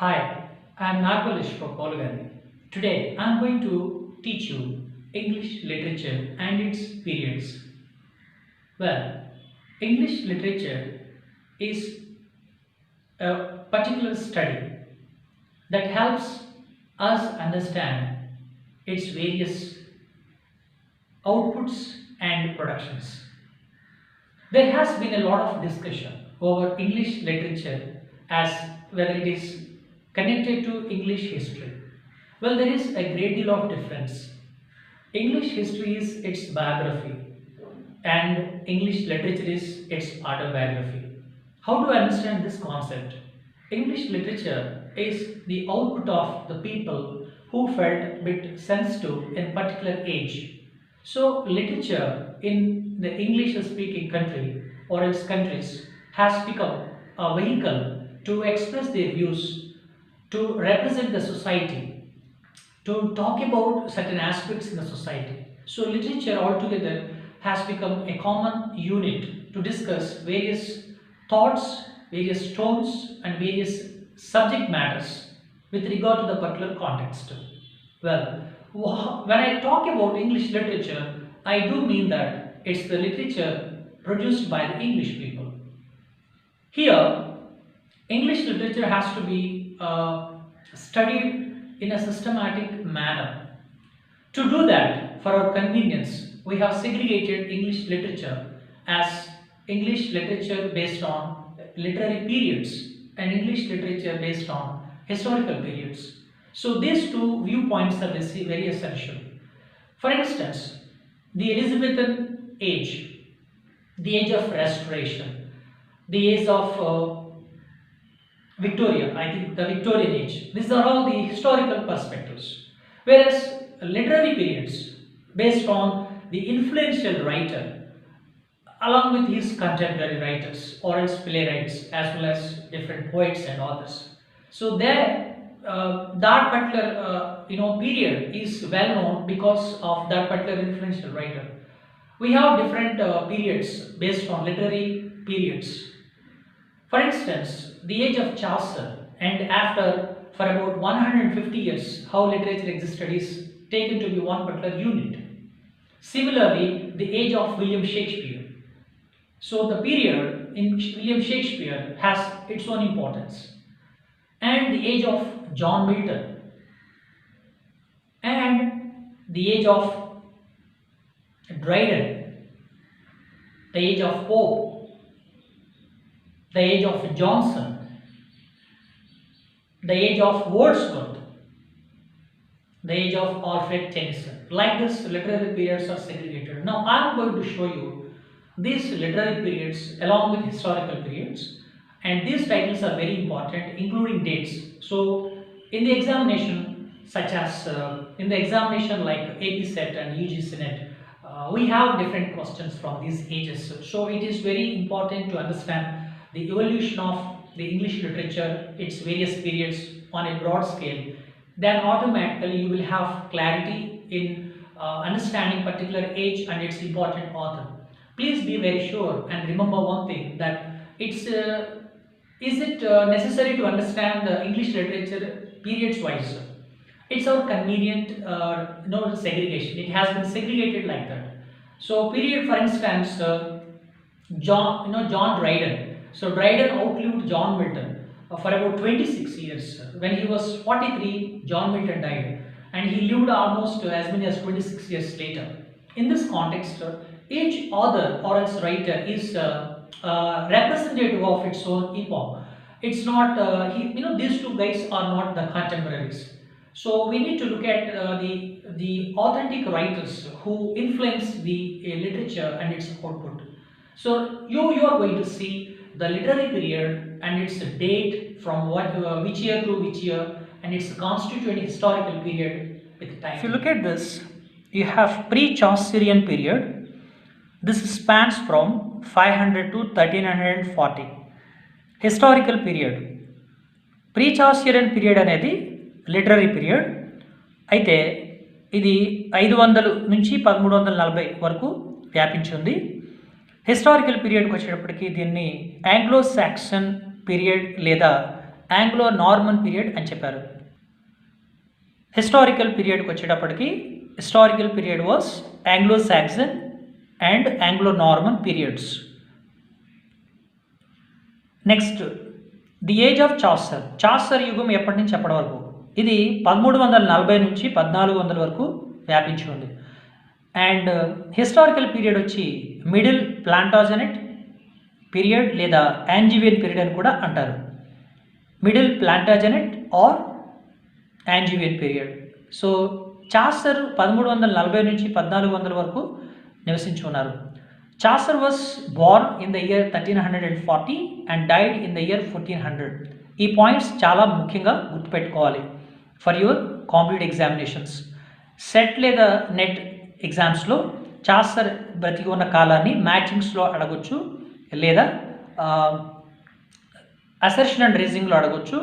Hi, I am Nagalish from Polygamy. Today I am going to teach you English literature and its periods. Well, English literature is a particular study that helps us understand its various outputs and productions. There has been a lot of discussion over English literature as whether it is connected to English history. Well, there is a great deal of difference. English history is its biography, and English literature is its autobiography. How to understand this concept? English literature is the output of the people who felt a bit sensitive in particular age. So, literature in the English speaking country or its countries has become a vehicle to express their views, to represent the society, to talk about certain aspects in the society. So, literature altogether has become a common unit to discuss various thoughts, various tones, and various subject matters with regard to the particular context. Well, when I talk about English literature, I do mean that it's the literature produced by the English people. Here, English literature has to be studied in a systematic manner. To do that, for our convenience, we have segregated English literature as English literature based on literary periods and English literature based on historical periods. So these two viewpoints are very essential. For instance, the Elizabethan age, the age of restoration, the age of Victoria, I think the Victorian age. These are all the historical perspectives. Whereas literary periods, based on the influential writer, along with his contemporary writers or its playwrights, as well as different poets and authors. So there, that particular period is well known because of that particular influential writer. We have different periods based on literary periods. For instance, the age of Chaucer and after for about 150 years how literature existed is taken to be one particular unit. Similarly, the age of William Shakespeare. So the period in William Shakespeare has its own importance. And the age of John Milton and the age of Dryden, the age of Pope, the age of Johnson, the age of Wordsworth, the age of Alfred Tennyson. Like this, literary periods are segregated. Now, I am going to show you these literary periods along with historical periods, and these titles are very important, including dates. So, in the examination, such as in the examination like AP Set and UG Senate, we have different questions from these ages. So, it is very important to understand the evolution of the English literature, its various periods on a broad scale. Then automatically you will have clarity in understanding particular age and its important author. Please be very sure and remember one thing, that it's is it necessary to understand the English literature periods wise? It's our convenient segregation. It has been segregated like that. So period, for instance, John Dryden. So Dryden outlived John Milton for about 26 years. When he was 43, John Milton died, and he lived almost as many as 26 years later. In this context, each author or its writer is representative of its own epoch. It's not, these two guys are not the contemporaries. So we need to look at the authentic writers who influence the literature and its output. So you are going to see the literary period and its date from which year to which year, and its constituent historical period with time. If you look at this, you have pre-Chaucerian period. This spans from 500 to 1340. Historical period. Pre-Chaucerian period అనేది literary period అయితే ఇది 500 నుంచి 1340 వరకు వ్యాపించి ఉంది. Historical పీరియడ్కి వచ్చేటప్పటికి దీన్ని ఆంగ్లో సాక్సన్ పీరియడ్ లేదా ఆంగ్లో నార్మన్ పీరియడ్ అని చెప్పారు. హిస్టారికల్ పీరియడ్కి వచ్చేటప్పటికి historical period was Anglo Saxon and Anglo Norman periods. Next the age of Chaucer. Chaucer యుగం ఎప్పటి నుంచి ఎప్పటి వరకు? ఇది 1340 నుంచి 1400 వరకు వ్యాపించి ఉంది. అండ్ హిస్టారికల్ పీరియడ్ వచ్చి మిడిల్ ప్లాంటాజెనెట్ పీరియడ్ లేదా యాంజివియన్ పీరియడ్ అని కూడా అంటారు. Middle Plantagenet or Angevin period. So Chaucer 1340 నుంచి 1400 వరకు నివసించి ఉన్నారు. Chaucer was born in the year 1340 and died in the year 1400. ఈ పాయింట్స్ చాలా ముఖ్యంగా గుర్తుపెట్టుకోవాలి for your competitive examinations. SET లేదా నెట్ ఎగ్జామ్స్లో చాసర్ బ్రతికి ఉన్న కాలాన్ని మ్యాచింగ్స్లో అడగొచ్చు, లేదా అసర్షన్ అండ్ రీజనింగ్లో అడగొచ్చు,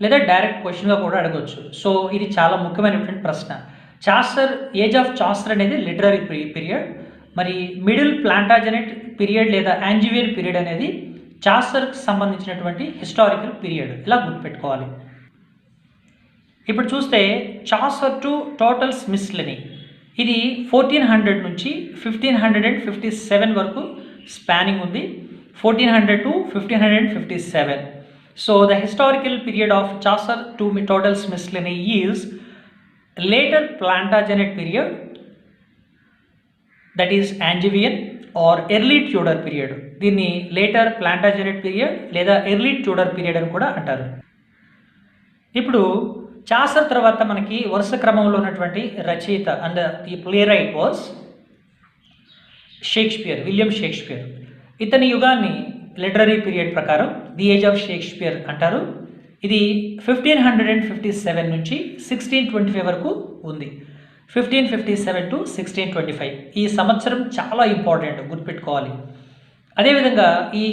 లేదా డైరెక్ట్ క్వశ్చన్గా కూడా అడగొచ్చు. సో ఇది చాలా ముఖ్యమైనటువంటి ప్రశ్న. చాసర్ ఏజ్ ఆఫ్ చాసర్ అనేది లిటరరీ పీరియడ్. మరి మిడిల్ ప్లాంటాజెనెట్ పీరియడ్ లేదా యాంజివియన్ పీరియడ్ అనేది చాసర్కి సంబంధించినటువంటి హిస్టారికల్ పీరియడ్. ఇలా గుర్తుపెట్టుకోవాలి. ఇప్పుడు చూస్తే చాసర్ టు టోటల్ మిస్లెనీ, ఇది 1400 నుంచి 1557 వరకు స్పానింగ్ ఉంది. 1400 to 1557. So the historical period of Chaucer to total miscellany is later Plantagenet period, that is Angevin, or early Tudor period. దీన్ని later Plantagenet period లేదా early Tudor period అని కూడా అంటారు. ఇప్పుడు చాసర్ తర్వాత మనకి వరుస క్రమంలో ఉన్నటువంటి రచయిత and the play right was Shakespeare, William Shakespeare. ఇతని యుగాన్ని లిటరరీ పీరియడ్ ప్రకారం ది ఏజ్ ఆఫ్ షేక్స్పియర్ అంటారు. ఇది 1557 నుంచి 1625 వరకు ఉంది. 1557 to 1625 ఈ సంవత్సరం చాలా ఇంపార్టెంట్, గుర్తుపెట్టుకోవాలి. అదేవిధంగా ఈ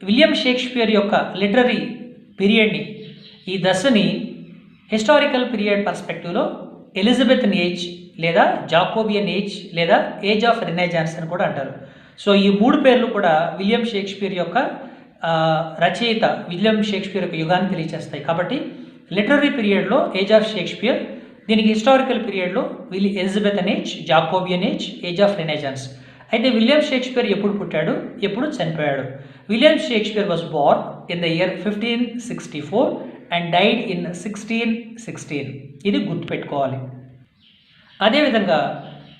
విలియం షేక్స్పియర్ యొక్క లిటరరీ పీరియడ్ని, ఈ దశని హిస్టారికల్ పీరియడ్ పర్స్పెక్టివ్లో ఎలిజబెథన్ ఏజ్ లేదా జాకోబియన్ ఏజ్ లేదా ఏజ్ ఆఫ్ రెనైజాన్స్ అని కూడా అంటారు. సో ఈ మూడు పేర్లు కూడా విలియం షేక్స్పియర్ యొక్క రచయిత విలియం షేక్స్పియర్ యొక్క యుగాన్ని తెలియజేస్తాయి. కాబట్టి లిటరరీ పీరియడ్లో ఏజ్ ఆఫ్ షేక్స్పియర్, దీనికి హిస్టారికల్ పీరియడ్లో Elizabethan age, Jacobean age, age of Renaissance. అయితే విలియం షేక్స్పియర్ ఎప్పుడు పుట్టాడు, ఎప్పుడు చనిపోయాడు? William Shakespeare was born in the year 1564 and died in 1616. ఇది గుర్తుపెట్టుకోవాలి. అదేవిధంగా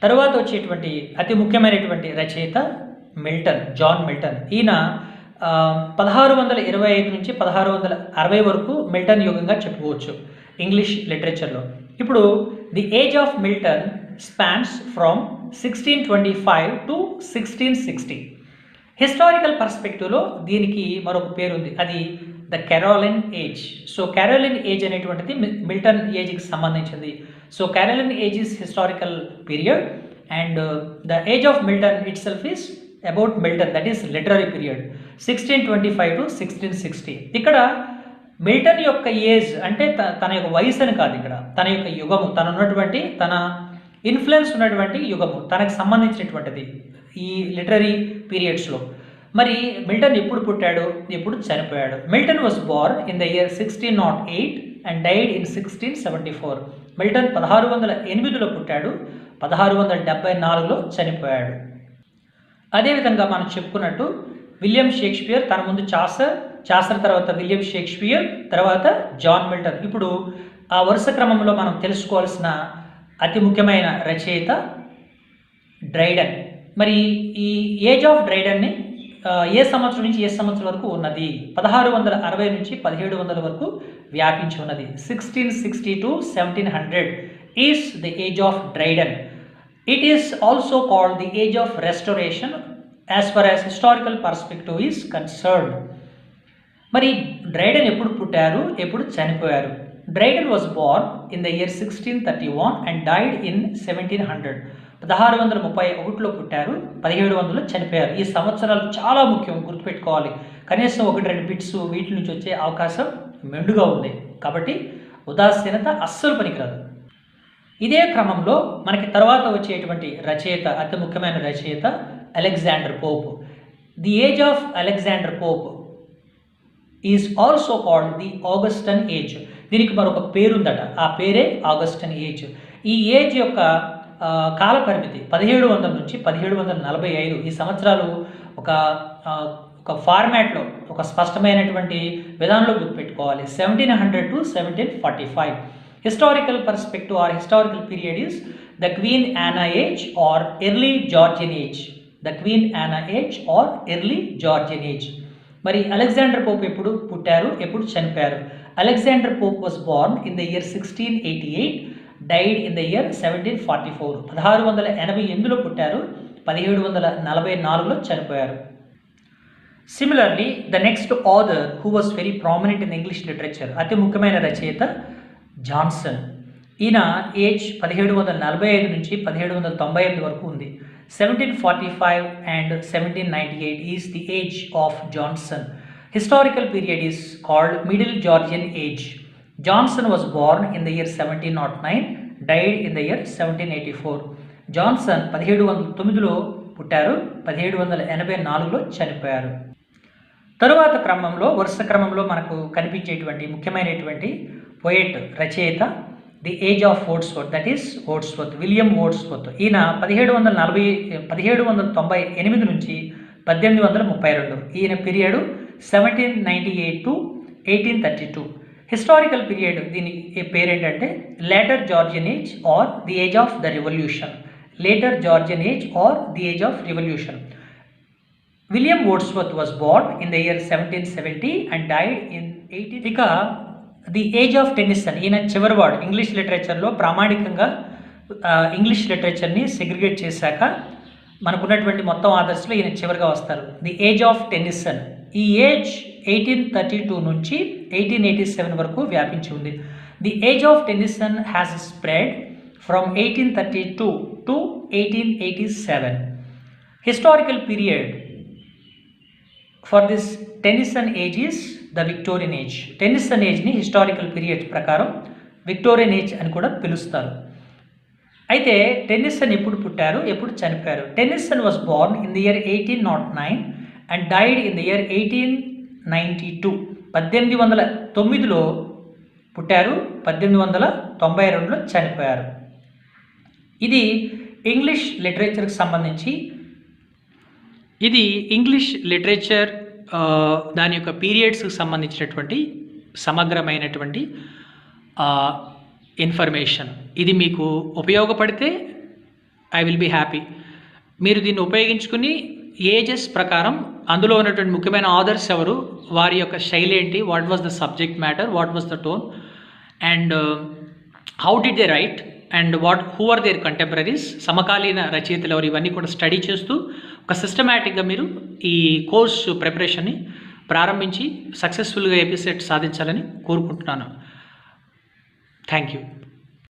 తరువాత వచ్చేటువంటి అతి ముఖ్యమైనటువంటి రచయిత మిల్టన్, జాన్ మిల్టన్. ఈయన 1625 నుంచి 1660 వరకు మిల్టన్ యుగంగా చెప్పుకోవచ్చు ఇంగ్లీష్ లిటరేచర్లో. ఇప్పుడు the age of Milton spans from 1625 to 1660. Historical పర్స్పెక్టివ్లో దీనికి మరొక పేరు ఉంది, అది the Caroline age. So Caroline age అనేటువంటిది మిల్టన్ ఏజ్కి సంబంధించింది. So Caroline age is historical period and the age of Milton itself is about Milton, that is literary period 1625 to 1660. ఇక్కడ మిల్టన్ యొక్క ఏజ్ అంటే తన యొక్క వయసు అని కాదు, ఇక్కడ తన యొక్క యుగము, తన ఉన్నటువంటి తన ఇన్ఫ్లుయెన్స్ ఉన్నటువంటి యుగము, తనకు సంబంధించినటువంటిది ఈ లిటరరీ పీరియడ్స్లో. మరి మిల్టన్ ఎప్పుడు పుట్టాడు, ఎప్పుడు చనిపోయాడు? Milton was born in the year 1608 and died in 1674. Milton 1608లో పుట్టాడు, 1674లో చనిపోయాడు. అదేవిధంగా మనం చెప్పుకున్నట్టు విలియం షేక్స్పియర్, తన ముందు చాసర్, చాసర్ తర్వాత విలియం షేక్స్పియర్, తర్వాత జాన్ మిల్టన్. ఇప్పుడు ఆ వరుస క్రమంలో మనం తెలుసుకోవాల్సిన అతి ముఖ్యమైన రచయిత డ్రైడెన్. మరి ఈ ఏజ్ ఆఫ్ డ్రైడెన్ని ఏ సంవత్సరం నుంచి ఏ సంవత్సరం వరకు ఉన్నది? 1660 నుంచి 1700 వరకు వ్యాపించి ఉన్నది. 1660 to 1700 is the age of Dryden. It is also called the age of Restoration as far as historical perspective is concerned. మరి డ్రైడెన్ ఎప్పుడు పుట్టారు, ఎప్పుడు చనిపోయారు? Dryden was born in the year 1631 and died in 1700. 1631లో పుట్టారు, 1700లో చనిపోయారు. ఈ సంవత్సరాలు చాలా ముఖ్యం, గుర్తుపెట్టుకోవాలి. కనీసం 1-2 బిట్స్ వీటి నుంచి వచ్చే అవకాశం మెండుగా ఉంది. కాబట్టి ఉదాసీనత అస్సలు పనికిరాదు. ఇదే క్రమంలో మనకి తర్వాత వచ్చేటువంటి రచయిత, అతి ముఖ్యమైన రచయిత Alexander Pope. The age of Alexander Pope is also called the Augustan age. దీనికి మరొక పేరుందట, ఆ పేరే ఆగస్టన్ ఏజ్. ఈ ఏజ్ యొక్క కాల పరిమితి 1700 నుంచి 1745 ఈ సంవత్సరాలు ఒక ఒక ఫార్మాట్లో, ఒక స్పష్టమైనటువంటి విధానంలో గుర్తుపెట్టుకోవాలి. 1700 to 1745 historical perspective or historical period is the Queen Anne age or early Georgian age. The Queen Anne age or early Georgian age. మరి అలెగ్జాండర్ పోప్ ఎప్పుడు పుట్టారు, ఎప్పుడు చనిపోయారు? Alexander Pope was born in the year 1688, died in the year 1744. 1688లో పుట్టారు, 1744లో చనిపోయారు. Similarly the next author who was very prominent in English literature, అతి ముఖ్యమైన రచయిత జాన్సన్. ఈయన ఏజ్ 1745 నుంచి 1798 వరకు ఉంది. 1745 and 1798 is the age of Johnson. Historical period is called Middle Georgian Age. Johnson was born in the year 1709, died in the year 1784. Johnson 1709లో పుట్టారు, 1784లో చనిపోయారు. తరువాత క్రమంలో, వరుస క్రమంలో మనకు కనిపించేటువంటి ముఖ్యమైనటువంటి పోయెట్, రచయిత the age of Wordsworth, that is Wordsworth, William Wordsworth. ఈయన 1798 నుంచి 1832. ఈయన పీరియడ్ 1798 to 1832. హిస్టారికల్ పీరియడ్, దీని పేరేంటంటే later Georgian age or the age of the revolution. Later Georgian age or the age of revolution. William Wordsworth was born in the year 1770 and died in 18. ఇక the age of Tennyson, ఈయన చివరివాడు. English లిటరేచర్లో ప్రామాణికంగా English లిటరేచర్ని segregate చేశాక మనకున్నటువంటి మొత్తం ఆదర్శలో ఈయన చివరిగా వస్తారు. The age of Tennyson, ఈ ఏజ్ 1832 నుంచి 1887 వరకు వ్యాపించి ఉంది. The age of Tennyson has spread from 1832 to 1887. Historical period for this Tennyson age is the Victorian age. Tennyson ఏజ్ని హిస్టారికల్ పీరియడ్ ప్రకారం విక్టోరియన్ ఏజ్ అని కూడా పిలుస్తారు. అయితే టెన్నిసన్ ఎప్పుడు పుట్టారు, ఎప్పుడు చనిపోయారు? Tennyson was born in the year 1809 and died in the year 1892. 1809లో పుట్టారు, 1892లో చనిపోయారు. ఇది ఇంగ్లీష్ లిటరేచర్కి సంబంధించి, ఇది ఇంగ్లీష్ లిటరేచర్ దాని యొక్క పీరియడ్స్కి సంబంధించినటువంటి సమగ్రమైనటువంటి ఇన్ఫర్మేషన్. ఇది మీకు ఉపయోగపడితే ఐ విల్ బీ హ్యాపీ. మీరు దీన్ని ఉపయోగించుకుని ఏజెస్ ప్రకారం అందులో ఉన్నటువంటి ముఖ్యమైన ఆథర్స్ ఎవరు, వారి యొక్క శైలి ఏంటి, what was the subject matter, what was the tone, and how did they write, and who are their contemporaries, సమకాలీన రచయితలు ఎవరు, ఇవన్నీ కూడా స్టడీ చేస్తూ ఒక సిస్టమేటిక్గా మీరు ఈ కోర్సు ప్రిపరేషన్ని ప్రారంభించి సక్సెస్ఫుల్గా ఎపిసెట్ సాధించాలని కోరుకుంటున్నాను. Thank you.